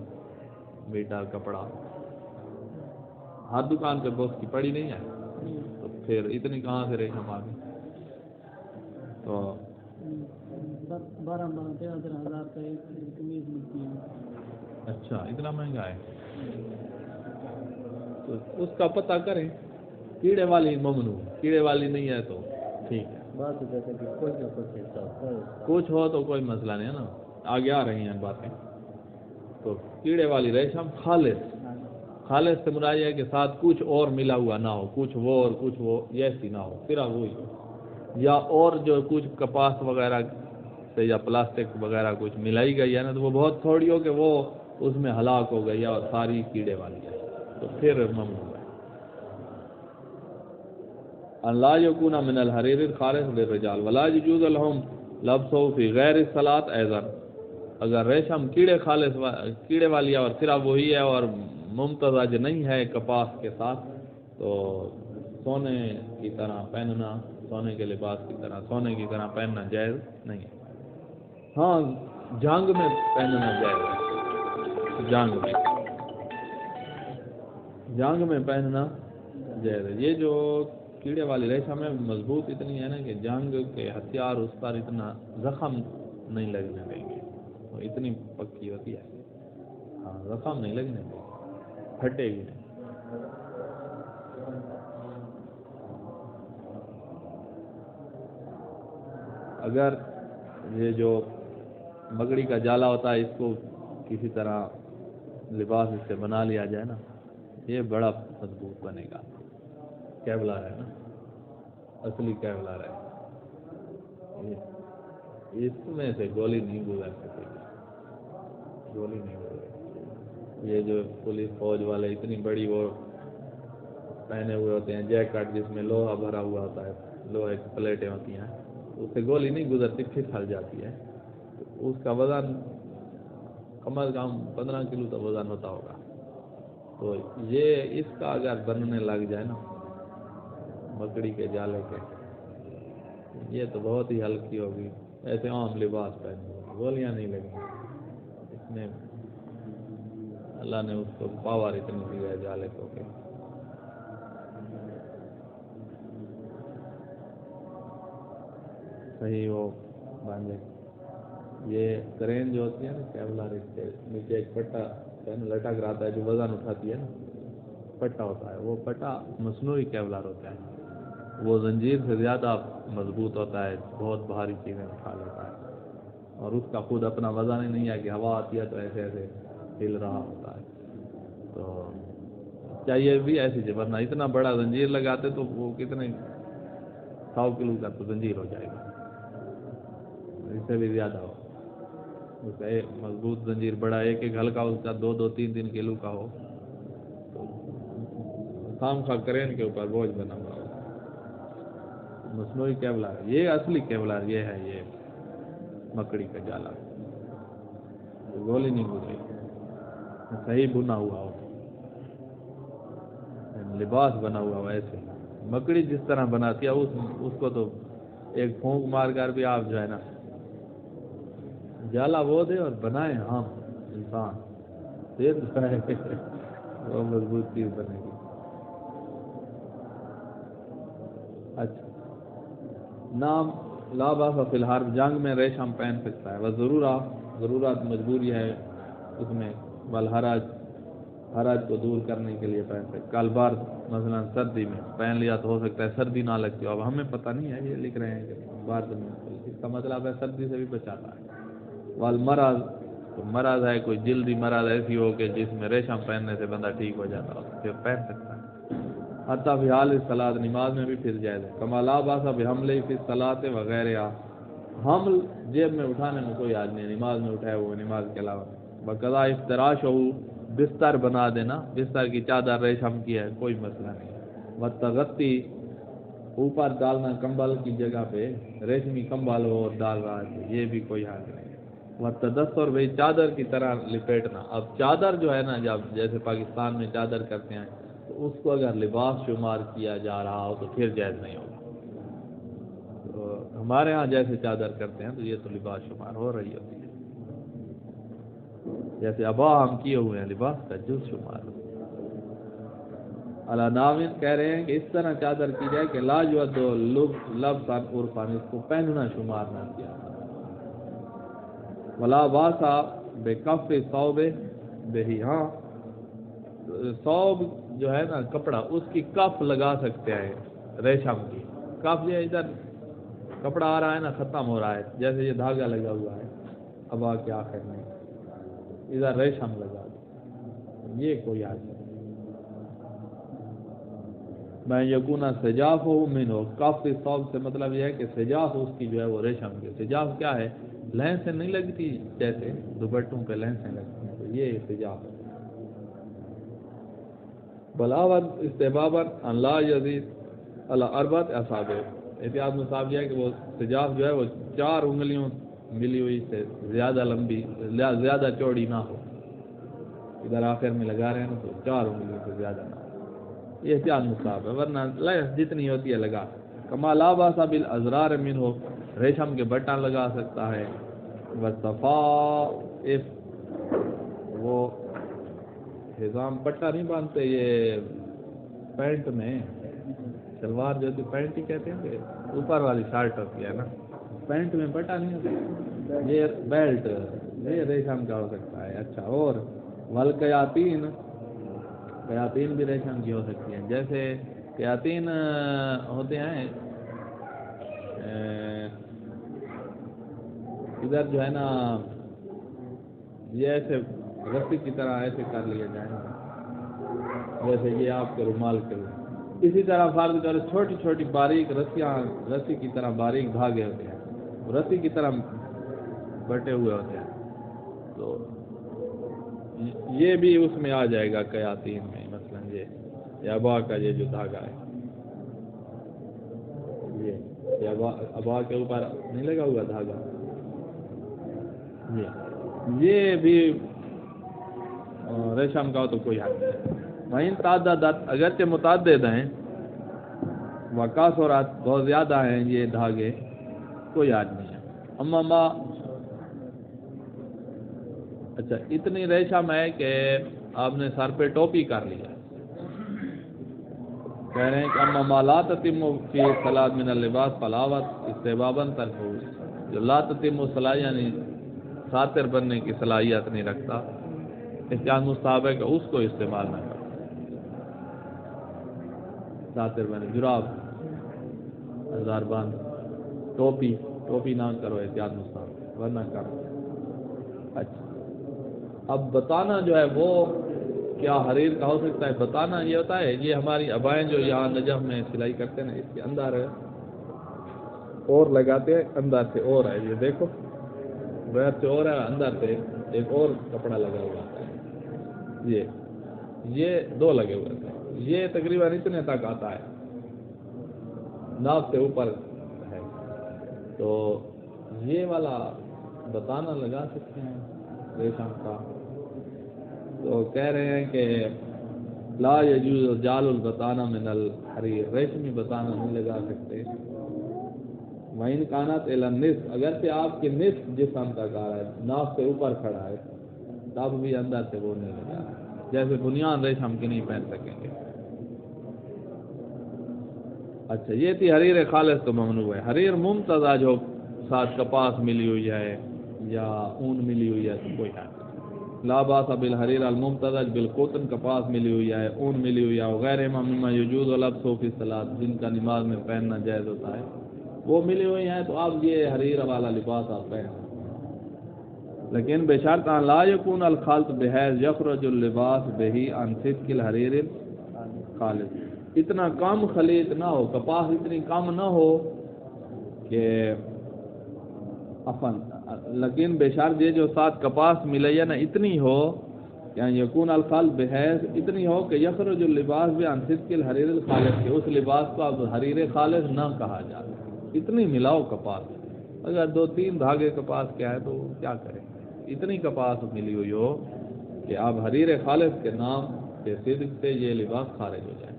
میٹر کپڑا ہر دکان پہ بہت کی پڑی نہیں ہے، تو پھر اتنی کہاں سے ریشم آ گئی؟ تو 12-13 ہزار قمیض ملتی ہے. اچھا اتنا مہنگا ہے، تو اس کا پتہ کریں. کیڑے والی ممنوع، کیڑے والی نہیں ہے تو ٹھیک ہے. بات جیسے کہ کچھ ہو تو کوئی مسئلہ نہیں ہے نا، آگے آ رہی ہیں باتیں. تو کیڑے والی ریشم خالص سے مراد یہ ہے کہ ساتھ کچھ اور ملا ہوا نہ ہو، کچھ وہ اور کچھ وہ ایسی نہ ہو، صرف وہی. یا اور جو کچھ کپاس وغیرہ سے یا پلاسٹک وغیرہ کچھ ملائی گئی ہے نا، تو وہ بہت تھوڑی ہو کہ وہ اس میں ہلاک ہو گئی ہے اور ساری کیڑے والی ہے، تو پھر ممنوع ہے. ان لا یکون من الحریر الخالص للرجال ولا یجوز لهم لبسه فی غیر الصلاۃ ایضا. اگر ریشم کیڑے والی ہے اور صرف وہی ہے اور ممتزج نہیں ہے کپاس کے ساتھ، تو سونے کی طرح پہننا، سونے کے لباس کی طرح سونے کی طرح پہننا جائز نہیں ہے. ہاں جنگ میں پہننا جائز ہے، جنگ میں پہننا جائز ہے. یہ جو کیڑے والی ریشم ہے مضبوط اتنی ہے نا کہ جنگ کے ہتھیار اس پر اتنا زخم نہیں لگنے دیں گے، وہ اتنی پکی ہوتی ہے. ہاں زخم نہیں لگنے دیں گے، پھٹے گی نہیں. اگر یہ جو مکڑی کا جالا ہوتا ہے اس کو کسی طرح لباس اس سے بنا لیا جائے نا، یہ بڑا مضبوط بنے گا. کیولار ہے نا، اصلی کیولار ہے، اس میں سے گولی نہیں گزر سکے گی، گولی نہیں گزرے. یہ جو پولیس فوج والے اتنی بڑی وہ پہنے ہوئے ہوتے ہیں جیکٹ جس میں لوہا بھرا ہوا ہوتا ہے، لوہے کی پلیٹیں ہوتی ہیں، اس سے گولی نہیں گزرتی، پھسل جاتی ہے. اس کا وزن کم از کم 15 کلو تو وزن ہوتا ہوگا. تو یہ اس کا اگر بننے لگ جائے نا مکڑی کے جالے کے، یہ تو بہت ہی ہلکی ہوگی، ایسے عام لباس پہنے ہوگی، گولیاں نہیں لگیں. اس میں اللہ نے اس کو پاور اتنی دی ہے جالے کو کہ صحیح وہ بن جائے. یہ کرین جو ہوتی ہے نا کیولار، اس کے نیچے ایک پٹا لٹک رہتا ہے جو وزن اٹھاتی ہے نا، پٹا ہوتا ہے، وہ پٹا مصنوعی کیولار ہوتا ہے، وہ زنجیر سے زیادہ مضبوط ہوتا ہے، بہت بھاری چیزیں اٹھا لیتا ہے. اور اس کا خود اپنا وزن ہی نہیں ہے کہ ہوا آتی ہے تو ایسے ایسے ہل رہا ہوتا ہے. تو چاہیے بھی ایسی چیز، ورنہ اتنا بڑا زنجیر لگاتے تو وہ کتنے 100 کلو کا تو زنجیر ہو جائے گا، اس سے بھی زیادہ ہو. اس کا ایک مضبوط زنجیر بڑا، ایک ایک ہلکا اس کا 2-2-3-3 کلو کا ہو تو خام خواہ کرین کے اوپر بوجھ بنا ہوا ہو. مصنوعی کیولار، یہ اصلی کیولار یہ ہے، یہ مکڑی کا جالا گولی نہیں گزری، صحیح بنا ہوا ہو، لباس بنا ہوا ہو. ایسے مکڑی جس طرح بناتی ہے اس کو تو ایک پھونک مار کر بھی آپ جو ہے نا جالا وہ دے اور بنائے ہم انسان پھر وہ مضبوط چیز بنے گی. اچھا، نام لا باس فی الحرب، جنگ میں ریشم پہن سکتا ہے. وہ ضرورات مجبوری ہے اس میں، حرج کو دور کرنے کے لیے پہن سکتا. کالبار مثلا سردی میں پہن لیا تو ہو سکتا ہے سردی نہ لگتی ہو. اب ہمیں پتہ نہیں ہے، یہ لکھ رہے ہیں کہ بارد میں اس کا مطلب ہے سردی سے بھی بچاتا ہے. والمرض، تو مرض ہے کوئی جلدی مرض ایسی ہو کہ جس میں ریشم پہننے سے بندہ ٹھیک ہو جاتا ہو پھر پہن سکتا ہے. حتیٰ فی حال صلاۃ، نماز میں بھی پھر جائز ہے. کما لا باس بحملہ فی الصلاۃ وغیرہ، حمل جیب میں اٹھانے میں کوئی حرج نہیں، نماز میں اٹھائے وہ نماز کے علاوہ. بقضاء افتراش ہو، بستر بنا دینا، بستر کی چادر ریشم کی ہے کوئی مسئلہ نہیں. وتغطی، اوپر ڈالنا کمبل کی جگہ پہ ریشمی کمبل ہو ڈال رہا ہے یہ بھی کوئی حرج نہیں. وتدثر، بھائی چادر کی طرح لپیٹنا. اب چادر جو ہے نا، جب جیسے پاکستان میں چادر کرتے ہیں تو اس کو اگر لباس شمار کیا جا رہا ہو تو پھر جائز نہیں ہوگا. تو ہمارے ہاں جیسے چادر کرتے ہیں تو یہ تو لباس شمار ہو رہی ہوتی ہے، جیسے ابا ہم کیے ہوئے ہیں لباس کا جز شمار. علاناوین کہہ رہے ہیں کہ اس طرح چادر کی جائے کہ لا یعد لبسا عرفا، اس کو پہننا شمار نہ کیا. ولا باسا بکف ثوب بہی، ہاں ثوب جو ہے نا کپڑا، اس کی کف لگا سکتے ہیں ریشم کی. کف یہ ادھر کپڑا آ رہا ہے نا ختم ہو رہا ہے، جیسے یہ دھاگا لگا ہوا ہے ابا کے آخر میں، ادھر ریشم لگا ہوا، یہ کوئی حرج نہیں. میں یکونا سجاف ہو من ہو، کف ثوب سے مطلب یہ ہے کہ سجاف اس کی جو ہے وہ ریشم کی. سجاف کیا ہے؟ لینسیں نہیں لگتی جیسے دوپٹوں پہ لینسیں لگتی ہیں، تو یہ سجاف ہے. بلاوت استحباباً ان لا یزید علی اربعۃ اصابع، احتیاط مصاب یہ ہے کہ وہ سجاف جو ہے وہ 4 انگلیوں ملی ہوئی سے زیادہ لمبی، زیادہ چوڑی نہ ہو. ادھر آخر میں لگا رہے ہیں نا تو 4 انگلیوں سے زیادہ نہ ہو، یہ احتیاط مصاب ہے، ورنہ جتنی ہوتی ہے لگا. کما لا باس بالازرار من ہو، ریشم کے بٹن لگا سکتا ہے. والصفائف، وہ حزام پٹا نہیں باندھتے یہ پینٹ میں، شلوار جو پینٹ ہی کہتے ہیں کہ اوپر والی شرٹ ہوتی ہے نا، پینٹ میں پٹا نہیں ہوتا، یہ بیلٹ، یہ ریشم کا ہو سکتا ہے. اچھا، اور والقیاتین، قیاتین بھی ریشم کی ہو سکتی ہیں. جیسے قیاتین ہوتے ہیں ادھر جو ہے نا یہ ایسے رسی کی طرح ایسے کر لیا جائے جیسے یہ آپ کے رومال کے لیے. اسی طرح فرض کرو چھوٹی چھوٹی باریک رسیاں، رسی کی طرح باریک دھاگے ہوتے ہیں، رسی کی طرح بٹے ہوئے ہوتے ہیں، تو یہ بھی اس میں آ جائے گا قیاتین میں. مثلا یہ ابا کا یہ جو دھاگا ہے، یہ ابا کے اوپر نہیں لگا ہوا دھاگا، یہ بھی ریشم کا ہو تو کوئی حق نہیں. وہیں تعدادات، اگرچہ متعدد ہیں، وکاثرات بہت زیادہ ہیں یہ دھاگے، کوئی حق نہیں ہے. اما اچھا اتنی ریشم ہے کہ آپ نے سر پہ ٹوپی کر لیا، کہہ رہے ہیں کہ اما لا تتم فی الصلاۃ من اللباس فلاوت استحباباً ترک، جو لا تتم الصلاۃ یعنی ساتر بننے کی صلاحیت نہیں رکھتا، احتیاط مستحب ہے کہ اس کو استعمال نہ کرو. ساتر بنے، جراب، ہزار بند، ٹوپی نہ کرو، احتیاط مستحب. ورنہ کم. اچھا اب بتانا جو ہے وہ کیا حریر کا ہو سکتا ہے؟ بتانا یہ ہوتا ہے یہ ہماری ابائیں جو یہاں نجف میں سلائی کرتے ہیں نا، اس کے اندر اور لگاتے ہیں، اندر سے اور ہے، یہ دیکھو غیر سے اور ہے، اندر سے ایک اور کپڑا لگا ہوا ہے، یہ دو لگے ہوئے تھے، یہ تقریباً اتنے تک آتا ہے، ناف سے اوپر ہے، تو یہ والا بتانا لگا سکتے ہیں ریشم کا. تو کہہ رہے ہیں کہ لا یجوز جعل البطانہ من الحریر، ریشمی بتانا نہیں لگا سکتے. وَإِنْ كَانَتْ إِلَى النِّصْفِ، اگرچہ آپ کے نصف جسم تک آ رہا ہے، ناف سے اوپر کھڑا ہے، تب بھی اندر سے وہ نہیں لگا، جیسے بنیان ریشم کی نہیں پہن سکیں گے. اچھا یہ تھی حریر خالص تو ممنوع ہے. حریر ممتزج جو ساتھ کپاس ملی ہوئی ہے یا اون ملی ہوئی ہے تو کوئی ہے. لا باس بالحریر الممتزج بالقطن، کپاس ملی ہوئی ہے، اون ملی ہوئی ہے، غیر مما یجوز لبسہ فی الصلاۃ، جن کا نماز میں پہننا جائز ہوتا ہے وہ ملی ہوئی ہیں تو اب یہ حریر والا لباس آپ پہن. لیکن بشرط ان لا یکون الخلط بحیث یخرج اللباس بہی عن صدق الحریر خالص، اتنا کم خلیط نہ ہو، کپاس اتنی کم نہ ہو کہ لیکن بے شرط یہ جو ساتھ کپاس ملی ہے نا اتنی ہو، یعنی یکون الخلط بحیث اتنی ہو کہ یخرج اللباس عن صدق الحریر الخالص، کہ اس لباس کو اب حریر خالص نہ کہا جائے. اتنی ملاؤ کپاس، اگر 2-3 دھاگے کپاس کیا ہے تو کیا کریں، اتنی کپاس ملی ہوئی ہو کہ اب حریر خالص کے نام کے صدق سے یہ لباس خارج ہو جائے.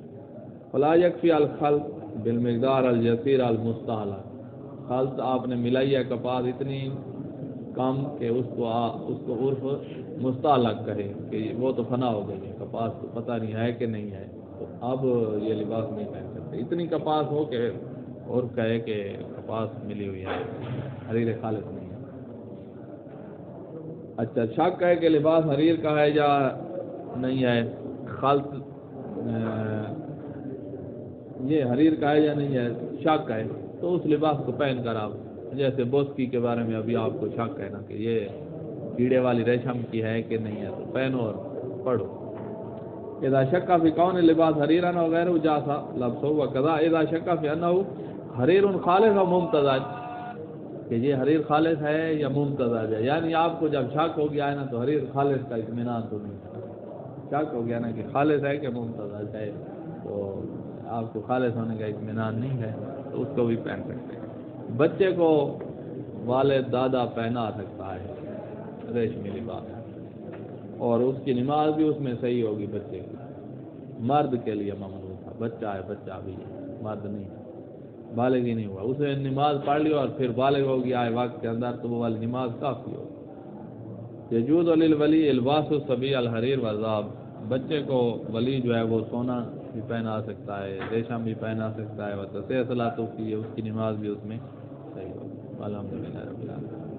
فلا یکفی الخلط بالمقدار الجسیر المستحلق، خلط آپ نے ملائی ہے کپاس اتنی کم کہ اس کو عرف مستحلق کہے کہ وہ تو فنا ہو گئی ہے، کپاس تو پتہ نہیں ہے کہ نہیں ہے، تو اب یہ لباس نہیں پہن سکتے. اتنی کپاس ہو کہ اور کہے کہ کپاس ملی ہوئی ہے، حریر خالص نہیں ہے. اچھا شک ہے کہ لباس حریر کا ہے یا نہیں ہے، خلط یہ حریر کا ہے یا نہیں ہے شک ہے، تو اس لباس کو پہن کر آپ، جیسے بوسکی کے بارے میں ابھی آپ کو شک ہے نا کہ یہ کیڑے والی ریشم کی ہے کہ نہیں ہے، تو پہنو اور پڑھو. اذا شک فی کون لباس حریرا وغیرہ جاسا لبسو وکذا اذا شک فی انہ حریر خالص و ممتزج، کہ یہ حریر خالص ہے یا ممتزج ہے. یعنی آپ کو جب شک ہو گیا ہے نا تو حریر خالص کا اطمینان تو نہیں ہے، شک ہو گیا نا کہ خالص ہے کہ ممتزج ہے تو آپ کو خالص ہونے کا اطمینان نہیں ہے تو اس کو بھی پہن سکتے ہیں. بچے کو والد دادا پہنا سکتا ہے ریشمی لباس، اور اس کی نماز بھی اس میں صحیح ہوگی. بچے کی مرد کے لیے ممنوع تھا، بچہ ہے، بچہ بھی ہے، مرد نہیں ہے، بالغ ہی نہیں ہوا، اسے نماز پڑھ لی اور پھر بالغ ہو گیا ہے وقت کے اندر تو وہ والی نماز کافی ہوگی. یجوز للولی الباس الصبی الحریر والذهب، بچے کو ولی جو ہے وہ سونا بھی پہنا سکتا ہے، ریشم بھی پہنا سکتا ہے، وتصحیح صلاۃ کی اس کی نماز بھی اس میں صحیح ہوگی. الحمدللہ رب العالمین.